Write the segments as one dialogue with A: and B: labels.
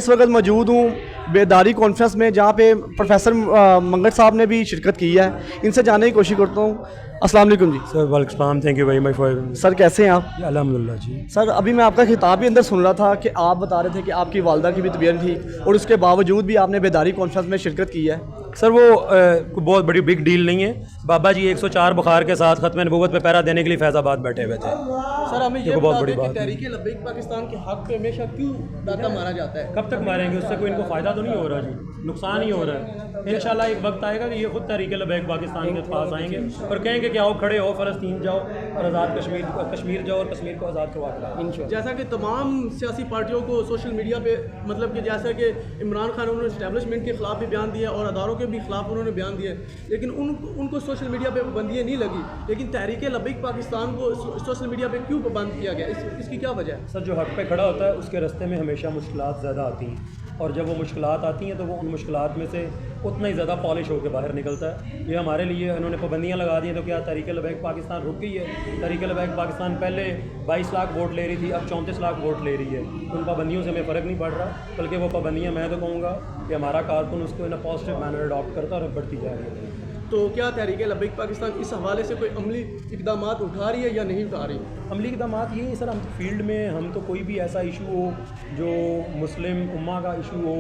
A: اس وقت موجود ہوں بیداری کانفرنس میں جہاں پہ پروفیسر منگٹ صاحب نے بھی شرکت کی ہے. ان سے جاننے کی کوشش کرتا ہوں. السلام علیکم جی.
B: سر وعلیکم السلام. Thank you very much for.
A: Sir کیسے ہیں آپ؟
B: الحمدللہ جی.
A: سر ابھی میں آپ کا خطاب بھی اندر سن رہا تھا کہ آپ بتا رہے تھے کہ آپ کی والدہ کی بھی طبیعت تھی اور اس کے باوجود بھی آپ نے بیداری کانفرنس میں شرکت کی ہے.
B: سر وہ بہت بڑی بگ ڈیل نہیں ہے. بابا جی 104 بخار کے ساتھ ختم نبوت پہ پہرا دینے کے لیے فیض آباد بیٹھے ہوئے تھے.
A: سر ہمیں یہ
B: بہت
A: بتا
B: بڑی
A: دیں کہ
B: بات ہے.
A: تحریک لبیک پاکستان کے حق پہ ہمیشہ کیوں ڈاکہ مارا جاتا ہے؟
B: کب تک ماریں گے؟ اس سے کوئی ان کو فائدہ تو نہیں ہو رہا جی, نقصان ہی ہو رہا ہے. انشاءاللہ ایک وقت آئے گا کہ یہ خود تحریک لبیک پاکستان کے پاس آئیں گے اور کہیں گے کہ آؤ کھڑے ہو, فلسطین جاؤ اور آزاد کشمیر جاؤ اور کشمیر کو آزاد کروا کر.
A: جیسا کہ تمام سیاسی پارٹیوں کو سوشل میڈیا پہ مطلب کہ جیسا کہ عمران خان انہوں نے اسٹیبلشمنٹ کے خلاف بھی بیان دیا اور اداروں کے بھی خلاف انہوں نے بیان دیے, لیکن ان کو سوشل میڈیا پہ پابندیاں نہیں لگی. لیکن تحریک لبیک پاکستان کو سوشل میڈیا پہ کیوں پابند کیا گیا؟ اس کی کیا وجہ ہے؟
B: سر جو حق پہ کھڑا ہوتا ہے اس کے راستے میں ہمیشہ مشکلات زیادہ آتی ہیں, اور جب وہ مشکلات آتی ہیں تو وہ ان مشکلات میں سے اتنا ہی زیادہ پالش ہو کے باہر نکلتا ہے. یہ ہمارے لیے انہوں نے پابندیاں لگا دی ہیں تو کیا تحریک لبیک پاکستان رک گئی ہے؟ تحریک لبیک پاکستان پہلے 22 لاکھ ووٹ لے رہی تھی, اب 34 لاکھ ووٹ لے رہی ہے. ان پابندیوں سے ہمیں فرق نہیں پڑ رہا, بلکہ وہ پابندیاں میں تو کہوں گا کہ ہمارا کارکن اس کو ان پازیٹیو مینر اڈاپٹ کرتا اور بڑھتی جا رہی ہے.
A: تو کیا تحریک لبیک پاکستان اس حوالے سے کوئی عملی اقدامات اٹھا رہی ہے یا نہیں اٹھا رہی؟
B: عملی اقدامات یہ سر, ہم فیلڈ میں ہم تو کوئی بھی ایسا ایشو ہو جو مسلم امہ کا ایشو ہو,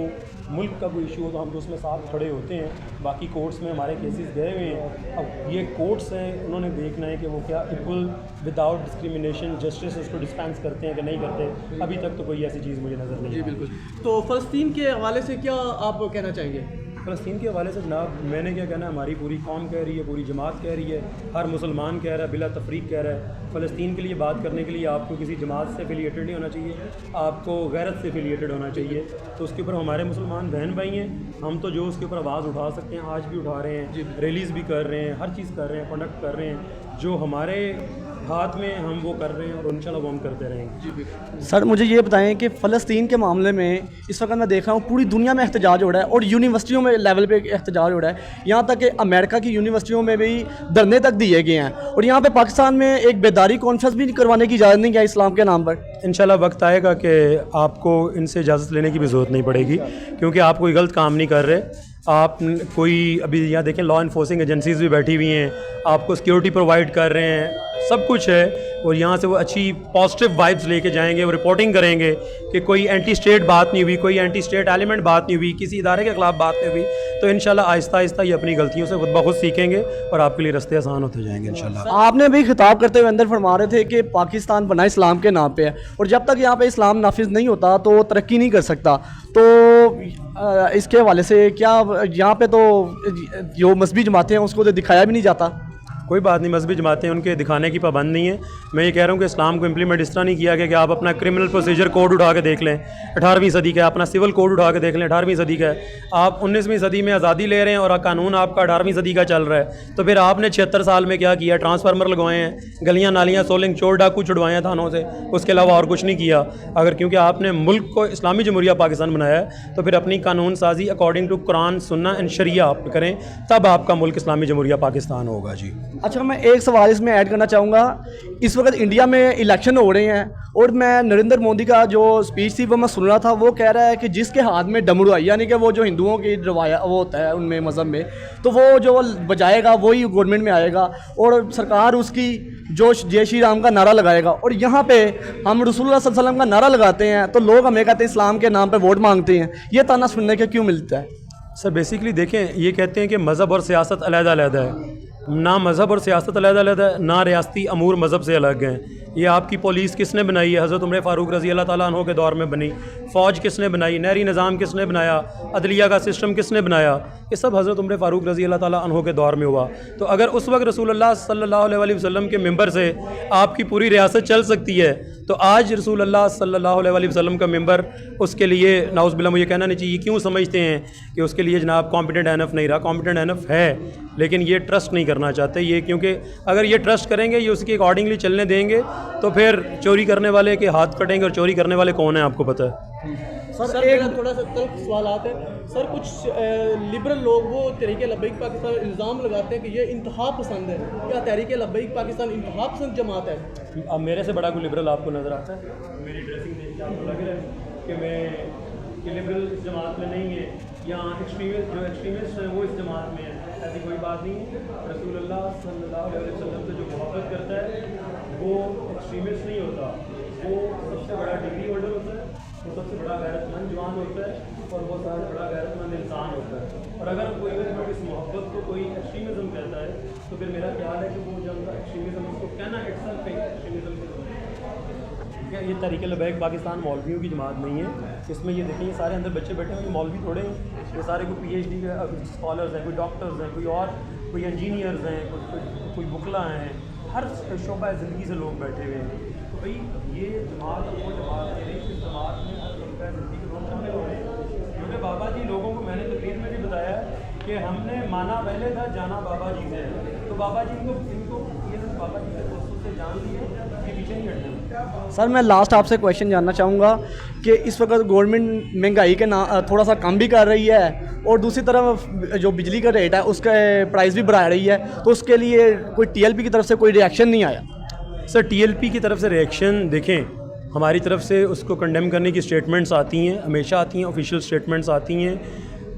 B: ملک کا کوئی ایشو ہو, تو ہم تو اس میں ساتھ کھڑے ہوتے ہیں. باقی کورٹس میں ہمارے کیسز گئے ہوئے ہیں. اب یہ کورٹس ہیں, انہوں نے دیکھنا ہے کہ وہ کیا ایکول وداؤٹ ڈسکریمنیشن جسٹس اس کو ڈسپینس کرتے ہیں کہ نہیں کرتے. ابھی تک تو کوئی ایسی چیز مجھے نظر نہیں.
A: جی بالکل. تو فلسطین کے حوالے سے کیا آپ کہنا چاہیں گے؟
B: فلسطین کے حوالے سے جناب میں نے کیا کہنا ہے, ہماری پوری قوم کہہ رہی ہے, پوری جماعت کہہ رہی ہے, ہر مسلمان کہہ رہا ہے, بلا تفریق کہہ رہا ہے. فلسطین کے لیے بات کرنے کے لیے آپ کو کسی جماعت سے افیلیٹڈ نہیں ہونا چاہیے, آپ کو غیرت سے افیلیٹڈ ہونا چاہیے. تو اس کے اوپر ہمارے مسلمان بہن بھائی ہیں, ہم تو جو اس کے اوپر آواز اٹھا سکتے ہیں آج بھی اٹھا رہے ہیں, ریلیز بھی کر رہے ہیں, ہر چیز کر رہے ہیں, کنڈکٹ کر رہے ہیں. جو ہمارے ہاتھ میں ہم وہ کر رہے ہیں اور انشاءاللہ وہ ہم کرتے رہیں گے.
A: سر مجھے یہ بتائیں کہ فلسطین کے معاملے میں اس وقت میں دیکھ رہا ہوں پوری دنیا میں احتجاج ہو رہا ہے اور یونیورسٹیوں میں لیول پہ احتجاج ہو رہا ہے. یہاں تک کہ امریکہ کی یونیورسٹیوں میں بھی دھرنے تک دیے گئے ہیں, اور یہاں پہ پاکستان میں ایک بیداری کانفرنس بھی کروانے کی اجازت نہیں ہے اسلام کے نام پر.
B: انشاءاللہ وقت آئے گا کہ آپ کو ان سے اجازت لینے کی بھی ضرورت نہیں پڑے گی, کیونکہ آپ کوئی غلط کام نہیں کر رہے. آپ کوئی ابھی یہاں دیکھیں لا انفورسنگ ایجنسیز بھی بیٹھی ہوئی ہیں, آپ کو سیکیورٹی پرووائڈ کر رہے ہیں, سب کچھ ہے. اور یہاں سے وہ اچھی پازیٹیو وائبس لے کے جائیں گے, وہ رپورٹنگ کریں گے کہ کوئی اینٹی اسٹیٹ بات نہیں ہوئی, کوئی اینٹی اسٹیٹ ایلیمنٹ بات نہیں ہوئی, کسی ادارے کے خلاف بات نہیں ہوئی. تو انشاءاللہ آہستہ آہستہ یہ اپنی غلطیوں سے خود بخود سیکھیں گے اور آپ کے لیے رستے آسان ہوتے جائیں گے انشاءاللہ.
A: آپ نے بھی خطاب کرتے ہوئے اندر فرما رہے تھے کہ پاکستان بنا اسلام کے نام پہ ہے, اور جب تک یہاں پہ اسلام نافذ نہیں ہوتا تو وہ ترقی نہیں کر سکتا. تو اس کے حوالے سے کیا یہاں پہ تو جو مذہبی جماعتیں ہیں اس کو تو دکھایا بھی نہیں جاتا؟
B: کوئی بات نہیں, مذہبی جماعتیں ان کے دکھانے کی پابند نہیں ہے. میں یہ کہہ رہا ہوں کہ اسلام کو امپلیمنٹ اس طرح نہیں کیا گیا کہ آپ اپنا کرمنل پروسیجر کوڈ اٹھا کے دیکھ لیں 18ویں صدی کا, اپنا سول کوڈ اٹھا کے دیکھ لیں 18ویں صدی کا ہے. آپ 19ویں صدی میں آزادی لے رہے ہیں اور قانون آپ کا 18ویں صدی کا چل رہا ہے. تو پھر آپ نے 76 سال میں کیا کیا؟ ٹرانسفارمر لگوائے ہیں, گلیاں نالیاں سولنگ چور ڈاکو چھڑوائے ہیں تھانوں سے, اس کے علاوہ اور کچھ نہیں کیا. اگر کیونکہ آپ نے ملک کو اسلامی جمہوریہ پاکستان بنایا ہے تو پھر اپنی قانون سازی اکارڈنگ ٹو قرآن سنہ اینڈ شریعہ آپ کریں, تب آپ کا ملک اسلامی جمہوریہ پاکستان ہوگا. جی
A: اچھا, میں ایک سوال اس میں ایڈ کرنا چاہوں گا. اس وقت انڈیا میں الیکشن ہو رہے ہیں اور میں نریندر مودی کا جو اسپیچ تھی وہ میں سن رہا تھا. وہ کہہ رہا ہے کہ جس کے ہاتھ میں ڈمرو ہے, یعنی کہ وہ جو ہندوؤں کی روایت وہ ہوتا ہے ان میں مذہب میں, تو وہ جو بجائے گا وہی گورنمنٹ میں آئے گا اور سرکار اس کی جو جے شری رام کا نعرہ لگائے گا. اور یہاں پہ ہم رسول اللہ صلی اللہ علیہ وسلم کا نعرہ لگاتے ہیں تو لوگ ہمیں کہتے ہیں اسلام کے نام پہ ووٹ مانگتے ہیں. یہ تانا سننے کے کیوں ملتا ہے؟
B: سر بیسیکلی دیکھیں, یہ کہتے ہیں کہ مذہب اور سیاست علیحدہ علیحدہ ہے. نہ مذہب اور سیاست علیحدہ علیحدہ ہے, نہ ریاستی امور مذہب سے الگ ہیں. یہ آپ کی پولیس کس نے بنائی ہے؟ حضرت عمر فاروق رضی اللہ تعالیٰ عنہ کے دور میں بنی. فوج کس نے بنائی؟ نہری نظام کس نے بنایا؟ عدلیہ کا سسٹم کس نے بنایا؟ یہ سب حضرت عمر فاروق رضی اللہ تعالیٰ عنہ کے دور میں ہوا. تو اگر اس وقت رسول اللہ صلی اللہ علیہ وسلم کے ممبر سے آپ کی پوری ریاست چل سکتی ہے, تو آج رسول اللہ صلی اللہ علیہ وسلم کا ممبر اس کے لیے نعوذ باللہ مجھے کہنا نہیں چاہیے کیوں سمجھتے ہیں کہ اس کے لیے جناب کمپیٹنٹ انف نہیں رہا. کمپیٹنٹ انف ہے, لیکن یہ ٹرسٹ نہیں کرنا چاہتے. یہ کیونکہ اگر یہ ٹرسٹ کریں گے, یہ اس کے اکارڈنگلی چلنے دیں گے, تو پھر چوری کرنے والے کے ہاتھ کٹیں گے. اور چوری کرنے والے کون ہیں آپ کو پتہ ہے.
A: سر ایک تھوڑا سا تلخ سوالات ہیں. سر کچھ لبرل لوگ وہ تحریک لبیک پاکستان الزام لگاتے ہیں کہ یہ انتہا پسند ہے. کیا تحریک لبیک پاکستان انتہا پسند جماعت ہے؟
B: اب میرے سے بڑا کوئی لبرل آپ کو نظر آتا ہے؟ میری ڈریسنگ دیکھ کے آپ کو لگ رہا ہے کہ میں کہ لبرل اس جماعت میں نہیں ہے یا ایکسٹریمسٹ ہیں وہ اس جماعت میں ہیں، ایسی کوئی بات نہیں ہے. رسول اللہ صلی اللہ علیہ وسلم سے جو محبت کرتا ہے وہ ایکسٹریمسٹ نہیں ہوتا، وہ سب سے بڑا ڈگری ہولڈر ہوتا ہے، وہ سب سے بڑا غیرت مند جوان ہوتا ہے اور وہ سب سے بڑا غیرت مند انسان ہوتا ہے. اور اگر کوئی اس محبت کو کوئی ایکسٹریمزم کہتا ہے تو پھر میرا خیال ہے کہ وہ جب ایکسٹریمزم اس کو کہنا اٹسیلف ایکسٹریمزم ہے. یہ تحریک لبیک پاکستان مولویوں کی جماعت نہیں ہے. اس میں یہ دیکھیں یہ سارے اندر بچے بیٹھے ہیں، یہ مولوی تھوڑے ہیں، یہ سارے کوئی پی ایچ ڈی کے اسکالرز ہیں، کوئی ڈاکٹرز ہیں، کوئی انجینئرز ہیں، کوئی وکلا ہیں، ہر شعبہ زندگی سے لوگ بیٹھے ہوئے ہیں. تو بھائی یہ جماعت وہ جماعت ہے اس جماعت میں ہر شعبہ زندگی کے لوگ شامل ہو رہے ہیں. کیونکہ بابا جی لوگوں کو میں نے تقریر میں بھی بتایا کہ ہم نے مانا پہلے تھا جانا بابا جی سے ہے، تو بابا جی کو یہ بابا جی کے دوستوں سے جان لی ہے کہ پیچھے نہیں ہٹنا.
A: سر میں لاسٹ آپ سے کویشچن جاننا چاہوں گا کہ اس وقت گورنمنٹ مہنگائی کے تھوڑا سا کم بھی کر رہی ہے اور دوسری طرف جو بجلی کا ریٹ ہے اس کا پرائز بھی بڑھا رہی ہے، تو اس کے لیے کوئی ٹی ایل پی کی طرف سے کوئی ریئیکشن نہیں آیا؟
B: سر ٹی ایل پی کی طرف سے ریئیکشن دیکھیں، ہماری طرف سے اس کو کنڈیم کرنے کی اسٹیٹمنٹس آتی ہیں، ہمیشہ آتی ہیں، آفیشیل اسٹیٹمنٹس آتی ہیں.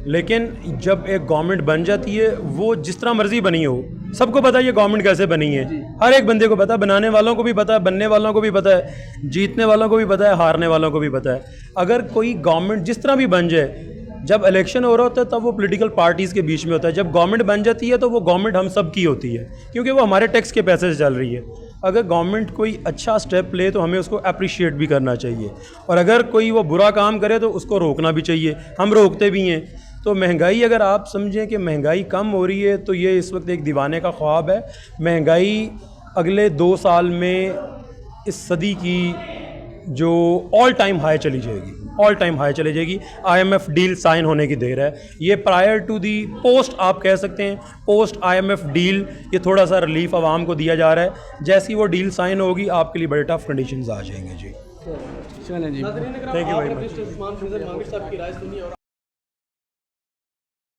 B: لیکن جب ایک گورنمنٹ بن جاتی ہے وہ جس طرح مرضی بنی ہو، سب کو پتہ ہے یہ گورنمنٹ کیسے بنی ہے، ہر ایک بندے کو پتہ ہے، بنانے والوں کو بھی پتہ ہے، بننے والوں کو بھی پتہ ہے، جیتنے والوں کو بھی پتہ ہے، ہارنے والوں کو بھی پتہ ہے. اگر کوئی گورنمنٹ جس طرح بھی بن جائے، جب الیکشن ہو رہا ہوتا ہے تب وہ پولیٹیکل پارٹیز کے بیچ میں ہوتا ہے، جب گورنمنٹ بن جاتی ہے تو وہ گورنمنٹ ہم سب کی ہوتی ہے، کیونکہ وہ ہمارے ٹیکس کے پیسے سے چل رہی ہے. اگر گورنمنٹ کوئی اچھا سٹیپ لے تو ہمیں اس کو اپریشیٹ بھی کرنا چاہیے، اور اگر کوئی وہ برا کام کرے تو اس کو روکنا بھی چاہیے، ہم روکتے بھی ہیں. تو مہنگائی اگر آپ سمجھیں کہ مہنگائی کم ہو رہی ہے تو یہ اس وقت ایک دیوانے کا خواب ہے. مہنگائی اگلے 2 سال میں اس صدی کی جو آل ٹائم ہائی چلی جائے گی، آل ٹائم ہائی چلی جائے گی. IMF deal sign ہونے کی دیر ہے، یہ پرائر ٹو دی پوسٹ آپ کہہ سکتے ہیں، post IMF deal یہ تھوڑا سا ریلیف عوام کو دیا جا رہا ہے. جیسی وہ ڈیل سائن ہوگی آپ کے لیے بڑے ٹف کنڈیشنز آ جائیں گے. جی
A: چلیں جی،
B: تھینک یو ویری مچ.